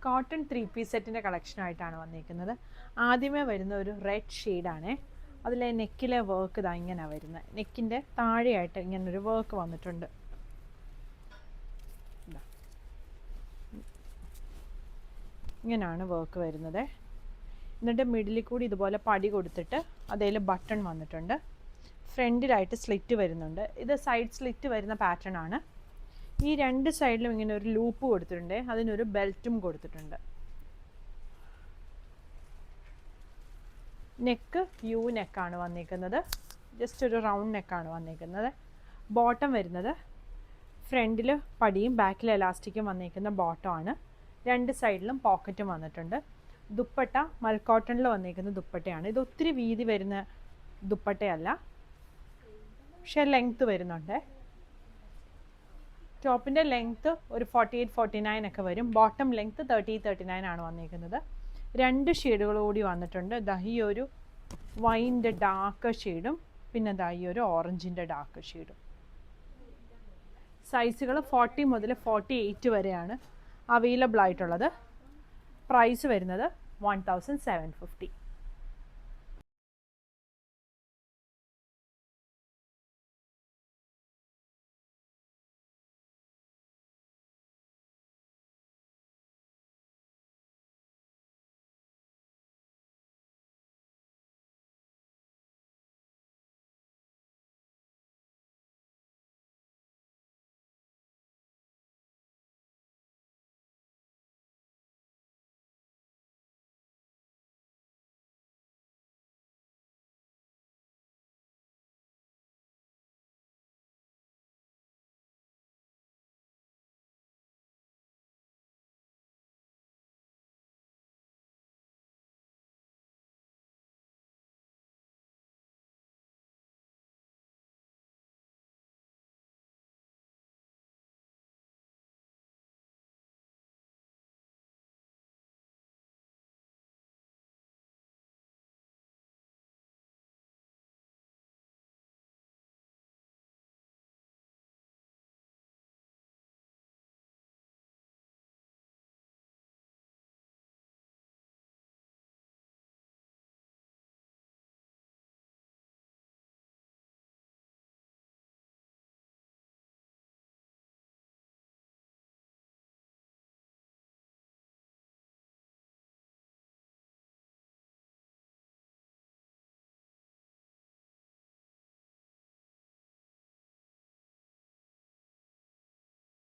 Cotton 3-piece സെറ്റിൻ്റെ കളക്ഷനായിട്ടാണ് വന്നിരിക്കുന്നത്. ആദ്യമേ വരുന്ന ഒരു റെഡ് ഷെയ്ഡാണ്. അതിലെ നെക്കിലെ വർക്ക് ഇതാ ഇങ്ങനെ വരുന്നത്. നെക്കിൻ്റെ താഴെയായിട്ട് ഇങ്ങനൊരു വർക്ക് വന്നിട്ടുണ്ട്. ഇങ്ങനെയാണ് വർക്ക് വരുന്നത്. എന്നിട്ട് മിഡിലിൽ കൂടി ഇതുപോലെ പടി കൊടുത്തിട്ട് അതിൽ ബട്ടൺ വന്നിട്ടുണ്ട്. ഫ്രണ്ടിലായിട്ട് സ്ലിറ്റ് വരുന്നുണ്ട്. ഇത് സൈഡ് സ്ലിറ്റ് വരുന്ന പാറ്റേൺ ആണ്. ഈ രണ്ട് സൈഡിലും ഇങ്ങനെ ഒരു ലൂപ്പ് കൊടുത്തിട്ടുണ്ട്. അതിനൊരു ബെൽറ്റും കൊടുത്തിട്ടുണ്ട്. നെക്ക് യു നെക്കാണ് വന്നിരിക്കുന്നത്. ജസ്റ്റ് ഒരു റൗണ്ട് നെക്കാണ് വന്നിരിക്കുന്നത്. ബോട്ടം വരുന്നത് ഫ്രണ്ടിൽ പടിയും ബാക്കിൽ എലാസ്റ്റിക്കും വന്നിരിക്കുന്ന ബോട്ടമാണ്. രണ്ട് സൈഡിലും പോക്കറ്റും വന്നിട്ടുണ്ട്. ദുപ്പട്ട മൽക്കോട്ടണിൽ വന്നിരിക്കുന്ന ദുപ്പട്ടയാണ്. ഇത് ഒത്തിരി വീതി വരുന്ന ദുപ്പട്ടയല്ല, പക്ഷേ ലെങ്ത്ത് വരുന്നുണ്ട്. ടോപ്പിൻ്റെ ലെങ്ത്ത് ഒരു 48-49 ഒക്കെ വരും. ബോട്ടം ലെങ്ത്ത് 30-39 ആണ് വന്നിരിക്കുന്നത്. രണ്ട് ഷെയ്ഡുകൾ കൂടി വന്നിട്ടുണ്ട്. ദാ ഈ ഒരു വൈൻ്റെ ഡാർക്ക് ഷെയ്ഡും പിന്നെ ദാ ഈ ഒരു ഓറഞ്ചിൻ്റെ ഡാർക്ക് ഷെയ്ഡും. സൈസുകൾ 40 മുതൽ 48 വരെയാണ് അവൈലബിൾ ആയിട്ടുള്ളത്. പ്രൈസ് വരുന്നത് 1750.